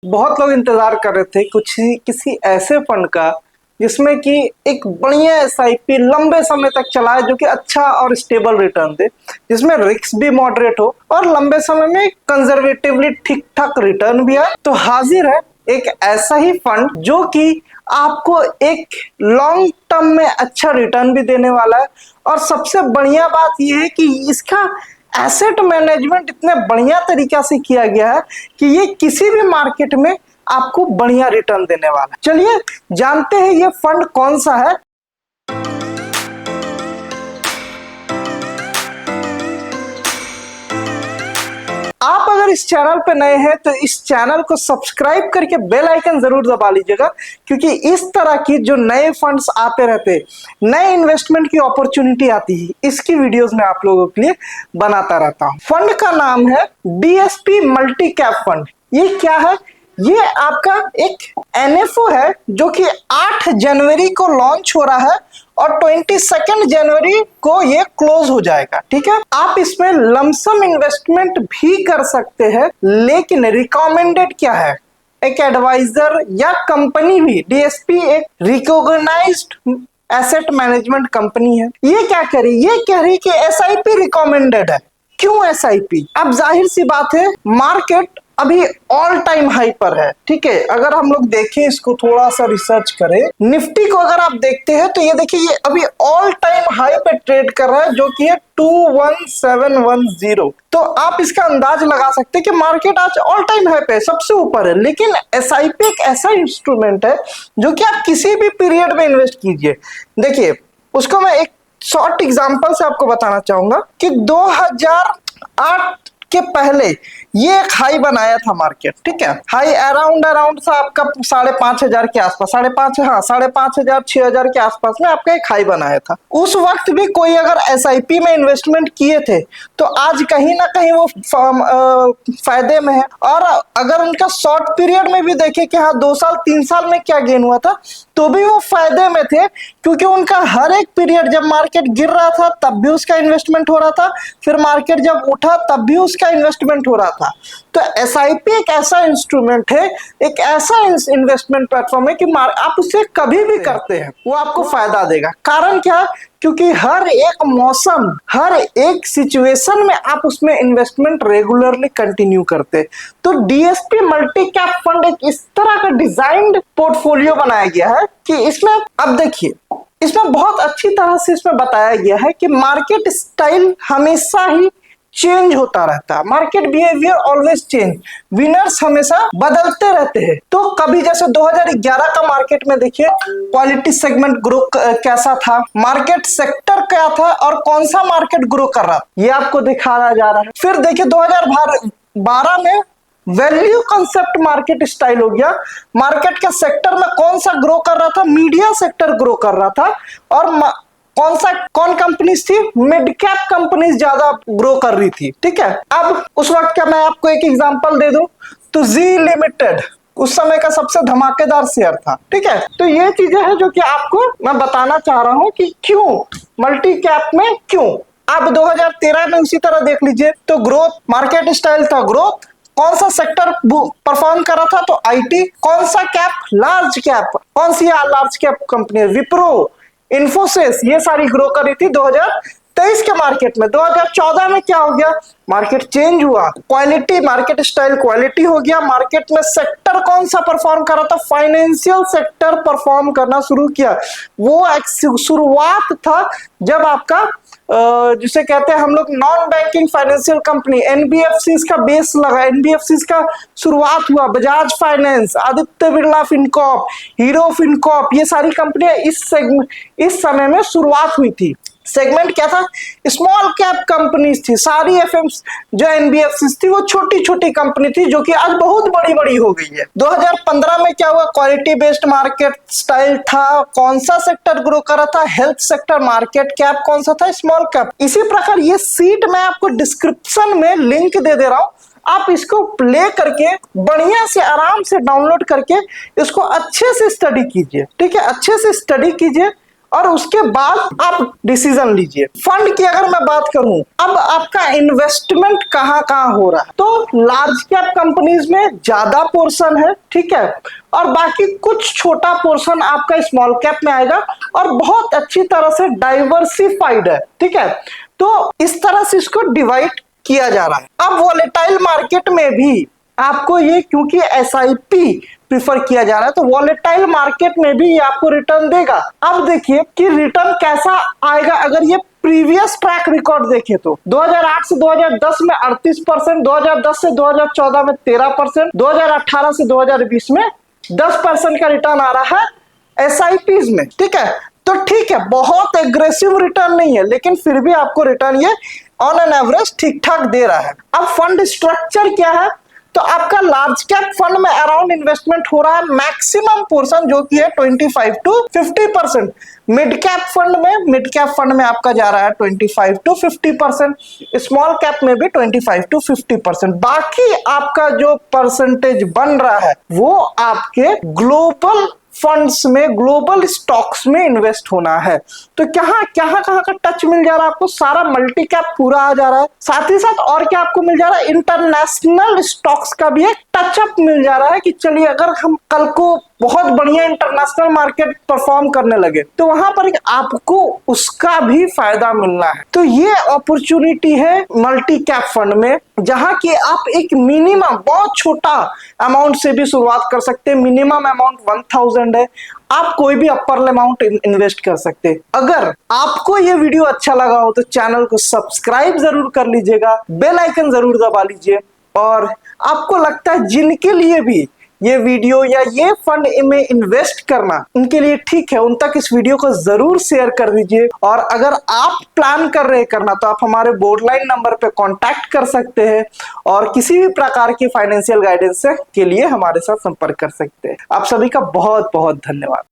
बहुत लोग इंतजार कर रहे थे कुछ किसी ऐसे फंड का जिसमें कि एक बढ़िया एसआईपी लंबे समय तक चलाए जो कि अच्छा और स्टेबल रिटर्न दे, जिसमें रिस्क भी मॉडरेट हो और लंबे समय में कंजर्वेटिवली ठीक ठाक रिटर्न भी आए। तो हाजिर है एक ऐसा ही फंड जो कि आपको एक लॉन्ग टर्म में अच्छा रिटर्न भी देने वाला है। और सबसे बढ़िया बात यह है कि इसका एसेट मैनेजमेंट इतने बढ़िया तरीका से किया गया है कि ये किसी भी मार्केट में आपको बढ़िया रिटर्न देने वाला है। चलिए जानते हैं ये फंड कौन सा है। आप अगर इस चैनल पे नए हैं तो इस चैनल को सब्सक्राइब करके बेल आइकन जरूर दबा लीजिएगा, क्योंकि इस तरह की जो नए फंड्स आते रहते, नए इन्वेस्टमेंट की अपॉर्चुनिटी आती है, इसकी वीडियोस में आप लोगों के लिए बनाता रहता हूं। फंड का नाम है डीएसपी मल्टी कैप फंड। ये क्या है? ये आपका एक एनएफओ है जो कि 8 जनवरी को लॉन्च हो रहा है और 22 जनवरी को ये क्लोज हो जाएगा। ठीक है, आप इसमें लमसम इन्वेस्टमेंट भी कर सकते हैं, लेकिन रिकमेंडेड क्या है, एक एडवाइजर या कंपनी भी। डीएसपी एक रिकॉग्नाइज्ड एसेट मैनेजमेंट कंपनी है। ये क्या करी, ये कह रही कि एसआईपी रिकमेंडेड है। क्यों एसआईपी? अब जाहिर सी बात है, मार्केट अभी ऑल टाइम हाई पर है। ठीक है, अगर हम लोग देखें, इसको थोड़ा सा रिसर्च करें, निफ्टी को अगर आप देखते हैं तो ये देखिए ये अभी ऑल टाइम हाई पे ट्रेड कर रहा है जो कि है 21710। तो आप इसका अंदाज लगा सकते हैं कि मार्केट आज ऑल टाइम हाई पे सबसे ऊपर है। लेकिन एसआईपी एक ऐसा इंस्ट्रूमेंट है जो कि आप किसी भी पीरियड में इन्वेस्ट कीजिए। देखिए, उसको मैं एक शॉर्ट एग्जांपल से आपको बताना चाहूंगा कि 2008 के पहले ये एक हाई बनाया था मार्केट। ठीक है, हाई अराउंड सा आपका 5,500 के आसपास, 5,500 6,000 के आसपास में आपका एक हाई बनाया था। उस वक्त भी कोई अगर एसआईपी में इन्वेस्टमेंट किए थे तो आज कहीं ना कहीं वो फायदे में है। और अगर उनका शॉर्ट पीरियड में भी देखे कि हाँ 2 साल 3 साल में क्या गेन हुआ था, तो भी वो फायदे में थे, क्योंकि उनका हर एक पीरियड, जब मार्केट गिर रहा था तब भी उसका इन्वेस्टमेंट हो रहा था, फिर मार्केट जब उठा तब भी उसका इन्वेस्टमेंट हो रहा था। तो एसआईपी एक ऐसा इंस्ट्रूमेंट है, एक ऐसा इन्वेस्टमेंट प्लेटफॉर्म है कि आप उसे कभी भी करते हैं वो आपको फायदा देगा। कारण क्या? क्योंकि हर एक मौसम, हर एक सिचुएशन में आप उसमें इन्वेस्टमेंट रेगुलरली कंटिन्यू करते। तो डीएसपी मल्टी कैप फंड एक इस तरह का डिजाइन्ड पोर्टफोलियो बनाया गया है कि इसमें अब देखिए, इसमें बहुत अच्छी तरह से इसमें बताया गया है कि मार्केट स्टाइल हमेशा ही चेंज होता रहता है। Market behaviour always change, winners हमेशा बदलते रहते हैं। तो कभी जैसे 2011 का मार्केट में देखिए क्वालिटी सेगमेंट ग्रो कैसा था, मार्केट सेक्टर क्या था और कौन सा मार्केट ग्रो कर रहा था, ये आपको दिखाया जा रहा है। फिर देखिए 2012 में वैल्यू कंसेप्ट मार्केट स्टाइल हो गया। मार्केट के सेक्टर में कौन सा ग्रो कर रहा था, मीडिया सेक्टर ग्रो कर रहा था। और कौन कंपनीज थी, मिड कैप कंपनीज ज्यादा ग्रो कर रही थी। ठीक है, अब उस वक्त का मैं आपको एक एग्जांपल दे दूं तो जी लिमिटेड उस समय का सबसे धमाकेदार शेयर था। ठीक है, तो ये चीजें हैं जो कि आपको मैं बताना चाह रहा हूं कि क्यों मल्टी कैप में क्यों। अब 2013 में उसी तरह देख लीजिए तो ग्रोथ मार्केट स्टाइल था, ग्रोथ। कौन सा सेक्टर परफॉर्म कर रहा था, तो आईटी। कौन सा कैप, लार्ज कैप। कौन सी large cap company, Wipro, Infosys, ये सारी ग्रो कर रही थी 2023 के मार्केट में। 2014 में क्या हो गया, मार्केट चेंज हुआ, क्वालिटी मार्केट स्टाइल क्वालिटी हो गया। मार्केट में सेक्टर कौन सा परफॉर्म कर रहा था, फाइनेंशियल सेक्टर परफॉर्म करना शुरू किया। वो एक शुरुआत था जब आपका जिसे कहते हैं हम लोग non banking financial company, NBFC का बेस लगा, एनबीएफसी का शुरुआत हुआ। Bajaj finance, Aditya Birla Fincorp, hero Fincorp, ये सारी कंपनियां इस समय में शुरुआत हुई थी। सेगमेंट क्या था, स्मॉल कैप कंपनीज थी सारी। एफएम जो एनबीएफसी थी वो छोटी छोटी कंपनी थी जो कि आज बहुत बड़ी बड़ी हो गई है। 2015 में क्या हुआ, क्वालिटी बेस्ड मार्केट स्टाइल था। कौन सा सेक्टर ग्रो कर रहा था, हेल्थ सेक्टर। मार्केट कैप कौन सा था, स्मॉल कैप। इसी प्रकार ये सीट मैं आपको डिस्क्रिप्शन में लिंक दे दे रहा हूं, आप इसको प्ले करके बढ़िया से आराम से डाउनलोड करके इसको अच्छे से स्टडी कीजिए। ठीक है, अच्छे से स्टडी कीजिए और उसके बाद आप डिसीजन लीजिए। फंड की अगर मैं बात करूं, अब आपका इन्वेस्टमेंट कहां कहां हो रहा है, तो लार्ज कैप कंपनीज में ज्यादा पोर्शन है, ठीक है, और बाकी कुछ छोटा पोर्शन आपका स्मॉल कैप में आएगा और बहुत अच्छी तरह से डाइवर्सिफाइड है, ठीक है। तो इस तरह से इसको डिवाइड किया जा रहा है। अब वॉलेटाइल मार्केट में भी आपको ये, क्योंकि एसआईपी प्रिफर किया जा रहा है, तो वॉलेटाइल मार्केट में भी ये आपको रिटर्न देगा। अब देखिए कि रिटर्न कैसा आएगा। अगर ये प्रीवियस ट्रैक रिकॉर्ड देखें तो 2008 से 2010 में 38%, 2010 से 2014 में 13%, 2018 से 2020 में 10% का रिटर्न आ रहा है एसआईपीज में, ठीक है। तो ठीक है, बहुत एग्रेसिव रिटर्न नहीं है, लेकिन फिर भी आपको रिटर्न ये ऑन एन एवरेज ठीक ठाक दे रहा है। अब फंड स्ट्रक्चर क्या है, तो आपका लार्ज कैप फंड में अराउंड इन्वेस्टमेट हो रहा है मैक्सिमम पोर्शन जो कि है 25 to 50%। मिड कैप फंड में आपका जा रहा है 25 to 50%, स्मॉल कैप में भी 25 to 50%। बाकी आपका जो परसेंटेज बन रहा है वो आपके ग्लोबल फंड्स में, ग्लोबल स्टॉक्स में इन्वेस्ट होना है। तो कहां का टच मिल जा रहा है आपको, सारा मल्टी कैप पूरा आ जा रहा है, साथ ही साथ और क्या आपको मिल जा रहा है, इंटरनेशनल स्टॉक्स का भी एक टचअप मिल जा रहा है कि चलिए अगर हम कल को बहुत बढ़िया इंटरनेशनल मार्केट परफॉर्म करने लगे तो वहां पर आपको उसका भी फायदा मिलना है। तो ये अपॉर्चुनिटी है मल्टी कैप फंड में, जहां कि आप एक मिनिमम बहुत छोटा अमाउंट से भी शुरुआत कर सकते हैं। मिनिमम अमाउंट 1000 है, आप कोई भी अपर अमाउंट इन्वेस्ट कर सकते हैं। अगर आपको ये वीडियो अच्छा लगा हो तो चैनल को सब्सक्राइब जरूर कर लीजिएगा, बेल आइकन जरूर दबा लीजिए, और आपको लगता है जिनके लिए भी ये वीडियो या ये फंड में इन्वेस्ट करना उनके लिए ठीक है, उन तक इस वीडियो को जरूर शेयर कर दीजिए। और अगर आप प्लान कर रहे हैं करना तो आप हमारे बोर्डलाइन नंबर पे कांटेक्ट कर सकते हैं और किसी भी प्रकार की फाइनेंशियल गाइडेंस के लिए हमारे साथ संपर्क कर सकते हैं। आप सभी का बहुत बहुत धन्यवाद।